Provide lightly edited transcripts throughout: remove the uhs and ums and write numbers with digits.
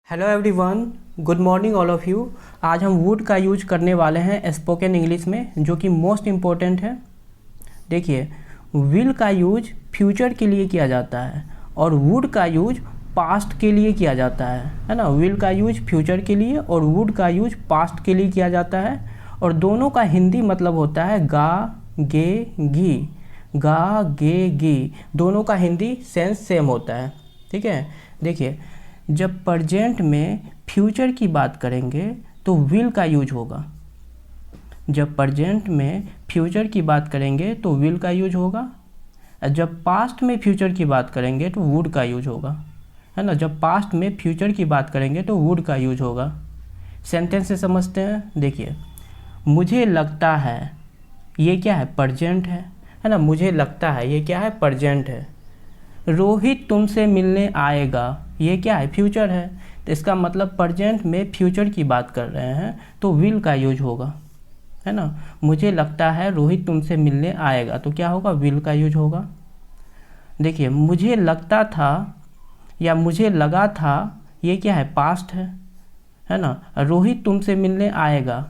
Hello everyone, good morning all of you. आज हम would का यूज करने वाले हैं स्पोकन इंग्लिश में, जो कि मोस्ट इम्पोर्टेंट है। देखिए, विल का यूज फ्यूचर के लिए किया जाता है और वुड का यूज पास्ट के लिए किया जाता है ना। विल का यूज फ्यूचर के लिए और वुड का यूज पास्ट के लिए किया जाता है, और दोनों का हिंदी मतलब होता है गा गे घी। गा गे घी, दोनों का हिंदी सेंस सेम होता है। ठीक है, देखिए, जब प्रेजेंट में फ्यूचर की बात करेंगे तो विल का यूज होगा। जब प्रेजेंट में फ्यूचर की बात करेंगे तो विल का यूज होगा। जब पास्ट में फ्यूचर की बात करेंगे तो वुड का यूज होगा, है ना। जब पास्ट में फ्यूचर की बात करेंगे तो वुड का यूज होगा। सेंटेंस से समझते हैं। देखिए, मुझे लगता है, ये क्या है? प्रेजेंट है ना। मुझे लगता है, ये क्या है? प्रेजेंट है। रोहित तुमसे मिलने आएगा, ये क्या है? फ्यूचर है। तो इसका मतलब प्रेजेंट में फ्यूचर की बात कर रहे हैं तो विल का यूज होगा, है ना। मुझे लगता है रोहित तुमसे मिलने आएगा, तो क्या होगा? विल का यूज होगा। देखिए, मुझे लगता था या मुझे लगा था, ये क्या है? पास्ट है ना। रोहित तुमसे मिलने आएगा,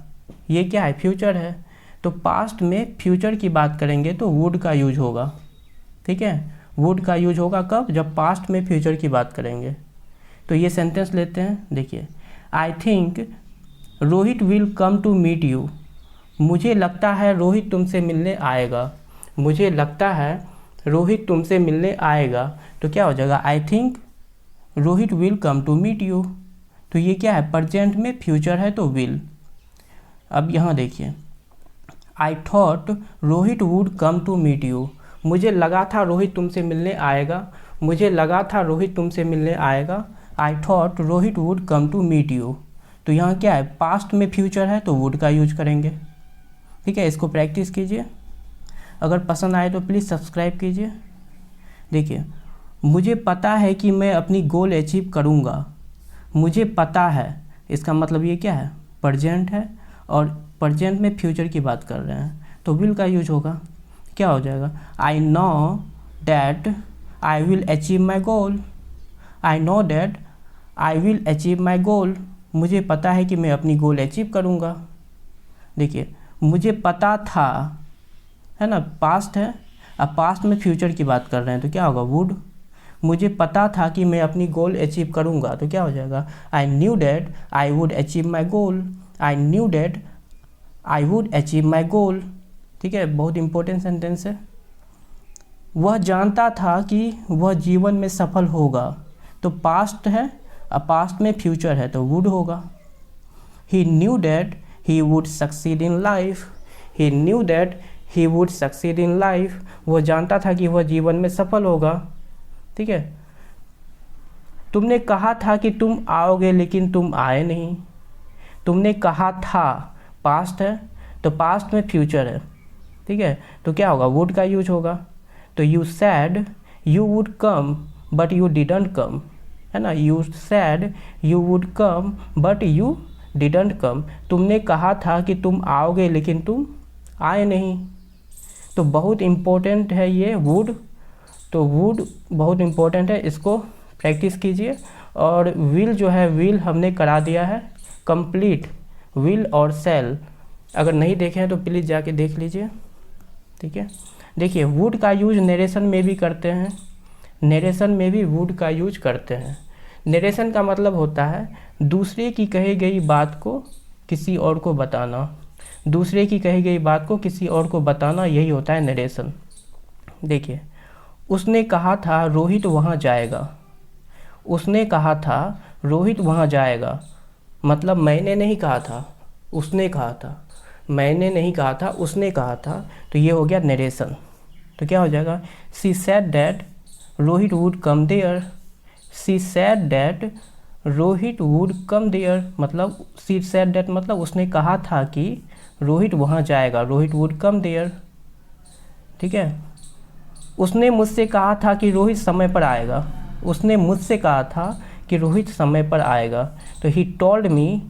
ये क्या है? फ्यूचर है। तो पास्ट में फ्यूचर की बात करेंगे तो वुड का यूज होगा। ठीक है, वुड का यूज होगा कब? जब पास्ट में फ्यूचर की बात करेंगे। तो ये सेंटेंस लेते हैं। देखिए, I think Rohit will come to meet you. मुझे लगता है रोहित तुमसे मिलने आएगा। मुझे लगता है रोहित तुमसे मिलने आएगा, तो क्या हो जाएगा? I think Rohit will come to meet you. तो ये क्या है? प्रेजेंट में फ्यूचर है तो विल। अब यहाँ देखिए, I thought Rohit would come to meet you. मुझे लगा था रोहित तुमसे मिलने आएगा। मुझे लगा था रोहित तुमसे मिलने आएगा। I thought Rohit would come to meet you. तो यहाँ क्या है? पास्ट में फ्यूचर है तो वुड का यूज करेंगे। ठीक है, इसको प्रैक्टिस कीजिए। अगर पसंद आए तो प्लीज़ सब्सक्राइब कीजिए। देखिए, मुझे पता है कि मैं अपनी गोल अचीव करूँगा। मुझे पता है, इसका मतलब ये क्या है? प्रेजेंट है और प्रेजेंट में फ्यूचर की बात कर रहे हैं तो विल का यूज होगा। क्या हो जाएगा? I know that I will achieve my goal. I know that I will achieve my goal. मुझे पता है कि मैं अपनी गोल अचीव करूँगा। देखिए, मुझे पता था, है ना, पास्ट है। अब पास्ट में फ्यूचर की बात कर रहे हैं तो क्या होगा? वुड। मुझे पता था कि मैं अपनी गोल अचीव करूँगा, तो क्या हो जाएगा? I knew that I would achieve my goal. I knew that I would achieve my goal. ठीक है, बहुत इंपॉर्टेंट सेंटेंस है। वह जानता था कि वह जीवन में सफल होगा, तो पास्ट है। अब पास्ट में फ्यूचर है तो वुड होगा। He knew that he would succeed in life. He knew that he would succeed in life. वह जानता था कि वह जीवन में सफल होगा। ठीक है, तुमने कहा था कि तुम आओगे लेकिन तुम आए नहीं। तुमने कहा था, पास्ट है तो पास्ट में फ्यूचर है। ठीक है, तो क्या होगा? वुड का यूज होगा। तो you sad you would come but you didn't come, है ना। You sad you would come but you didn't come. तुमने कहा था कि तुम आओगे लेकिन तुम आए नहीं। तो बहुत इम्पोर्टेंट है ये वुड। तो वुड बहुत इम्पोर्टेंट है, इसको प्रैक्टिस कीजिए। और विल जो है, विल हमने करा दिया है कंप्लीट, विल और सेल। अगर नहीं देखे हैं तो प्लीज़ जाके देख लीजिए। ठीक है, देखिए, वुड का यूज नरेशन में भी करते हैं। नरेशन में भी वुड का यूज करते हैं। नरेशन का मतलब होता है दूसरे की कही गई बात को किसी और को बताना। दूसरे की कही गई बात को किसी और को बताना, यही होता है नरेशन। देखिए, उसने कहा था रोहित वहाँ जाएगा। उसने कहा था रोहित वहाँ जाएगा, मतलब मैंने नहीं कहा था, उसने कहा था। मैंने नहीं कहा था, उसने कहा था। तो ये हो गया नरेशन। तो क्या हो जाएगा? She said that Rohit would come there. She said that Rohit would come there, मतलब शी सेड डैट मतलब उसने कहा था कि रोहित वहाँ जाएगा, रोहित वुड कम देयर। ठीक है, उसने मुझसे कहा था कि रोहित समय पर आएगा। उसने मुझसे कहा था कि रोहित समय पर आएगा। तो he told me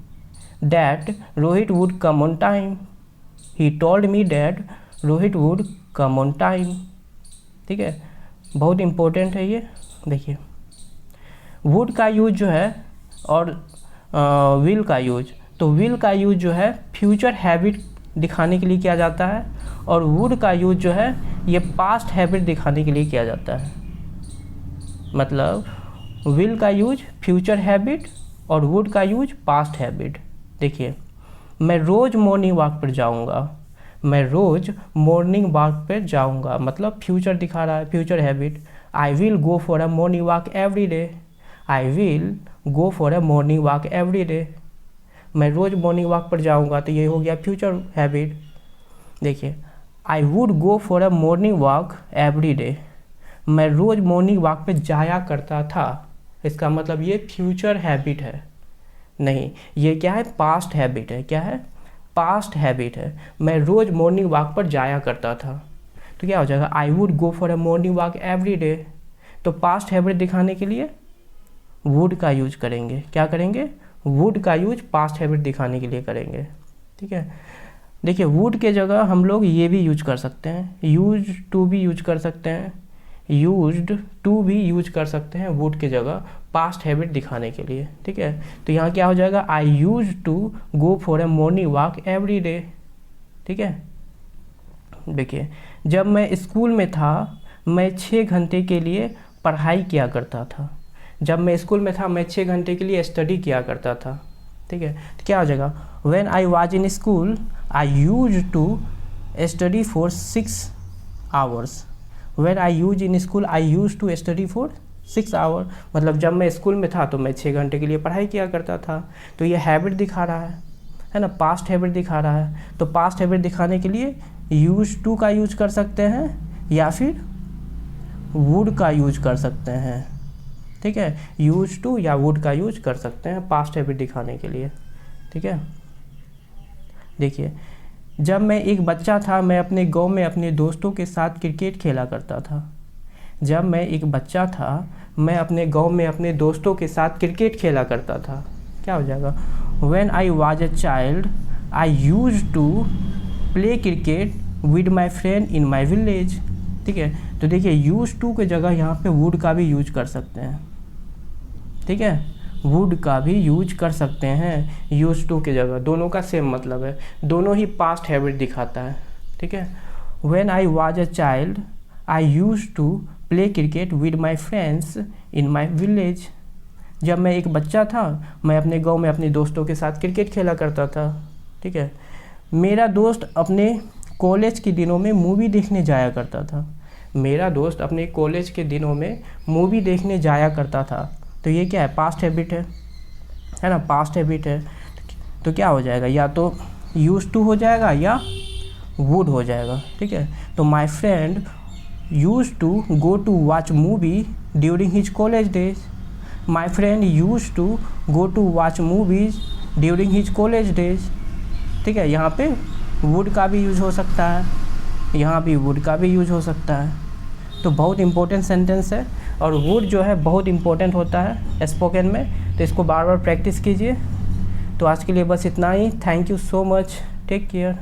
that Rohit would come on time. He told me that Rohit would come on time. ठीक है, बहुत इम्पोर्टेंट है ये। देखिए, would का यूज जो है और विल का यूज, तो विल का यूज जो है फ्यूचर हैबिट दिखाने के लिए किया जाता है, और वुड का यूज जो है ये पास्ट हैबिट दिखाने के लिए किया जाता है। मतलब विल का यूज फ्यूचर हैबिट और वुड का यूज पास्ट हैबिट। देखिए, मैं रोज़ मॉर्निंग वॉक पर जाऊंगा, मैं रोज़ मॉर्निंग वॉक पर जाऊंगा, मतलब फ्यूचर दिखा रहा है, future habit. I will go for a morning walk every day, I will go for a morning walk every day. मैं रोज़ मॉर्निंग वॉक पर जाऊंगा, तो ये हो गया फ्यूचर हैबिट। देखिए, I would go for a morning walk every day, मैं रोज़ morning walk पे जाया करता था, इसका मतलब ये फ्यूचर हैबिट है। नहीं, ये क्या है, पास्ट हैबिट है। क्या है, पास्ट हैबिट है। मैं रोज़ मॉर्निंग वॉक पर जाया करता था, तो क्या हो जाएगा, I would go for a morning walk every day. तो पास्ट हैबिट दिखाने के लिए वुड का यूज करेंगे। क्या करेंगे, वुड का यूज पास्ट हैबिट दिखाने के लिए करेंगे। ठीक है, देखिए वुड के जगह हम लोग ये भी यूज कर सकते हैं, यूज टू भी यूज कर सकते हैं, यूज्ड टू भी यूज कर सकते हैं वुड के जगह पास्ट हैबिट दिखाने के लिए। ठीक है, तो यहाँ क्या हो जाएगा, I use to go for a morning walk every day. ठीक है, देखिए जब मैं स्कूल में था मैं 6 घंटे के लिए पढ़ाई किया करता था, जब मैं स्कूल में था मैं 6 घंटे के लिए स्टडी किया करता था। ठीक है, तो क्या हो जाएगा, when I was in school I use to study for 6 hours. When I use in school I use to study for 6 hour, मतलब जब मैं स्कूल में था तो मैं 6 घंटे के लिए पढ़ाई किया करता था। तो ये हैबिट दिखा रहा है ना, पास्ट हैबिट दिखा रहा है। तो पास्ट हैबिट दिखाने के लिए यूज टू का यूज कर सकते हैं या फिर वुड का यूज कर सकते हैं। ठीक है, यूज टू या वुड का यूज कर सकते हैं पास्ट हैबिट दिखाने के लिए। ठीक है, देखिए जब मैं एक बच्चा था मैं अपने गांव में अपने दोस्तों के साथ क्रिकेट खेला करता था। जब मैं एक बच्चा था मैं अपने गांव में अपने दोस्तों के साथ क्रिकेट खेला करता था। क्या हो जाएगा, when I was a child I use to play cricket with my friend in my village. ठीक है, तो देखिए यूज टू के जगह यहाँ पे वुड का भी यूज कर सकते हैं। ठीक है, वुड का भी यूज कर सकते हैं यूज टू के जगह, दोनों का सेम मतलब है, दोनों ही पास्ट हैबिट दिखाता है। ठीक है, when I was a child I use to play cricket with my friends in my village. जब मैं एक बच्चा था मैं अपने गांव में अपने दोस्तों के साथ क्रिकेट खेला करता था। ठीक है, मेरा दोस्त अपने कॉलेज के दिनों में मूवी देखने जाया करता था। मेरा दोस्त अपने कॉलेज के दिनों में मूवी देखने जाया करता था, तो ये क्या है, पास्ट हैबिट है ना, पास्ट हैबिट है। तो क्या हो जाएगा, या तो यूज टू हो जाएगा या वुड हो जाएगा। ठीक है, तो my friend used to go to watch movie during his college days. My friend used to go to watch movies during his college days. ठीक है, यहाँ पे वुड का भी यूज हो सकता है, यहाँ भी वुड का भी यूज हो सकता है। तो बहुत इंपॉर्टेंट सेंटेंस है, और वुड जो है बहुत इंपॉर्टेंट होता है स्पोकन में, तो इसको बार बार प्रैक्टिस कीजिए। तो आज के लिए बस इतना ही। Thank you so much, take care.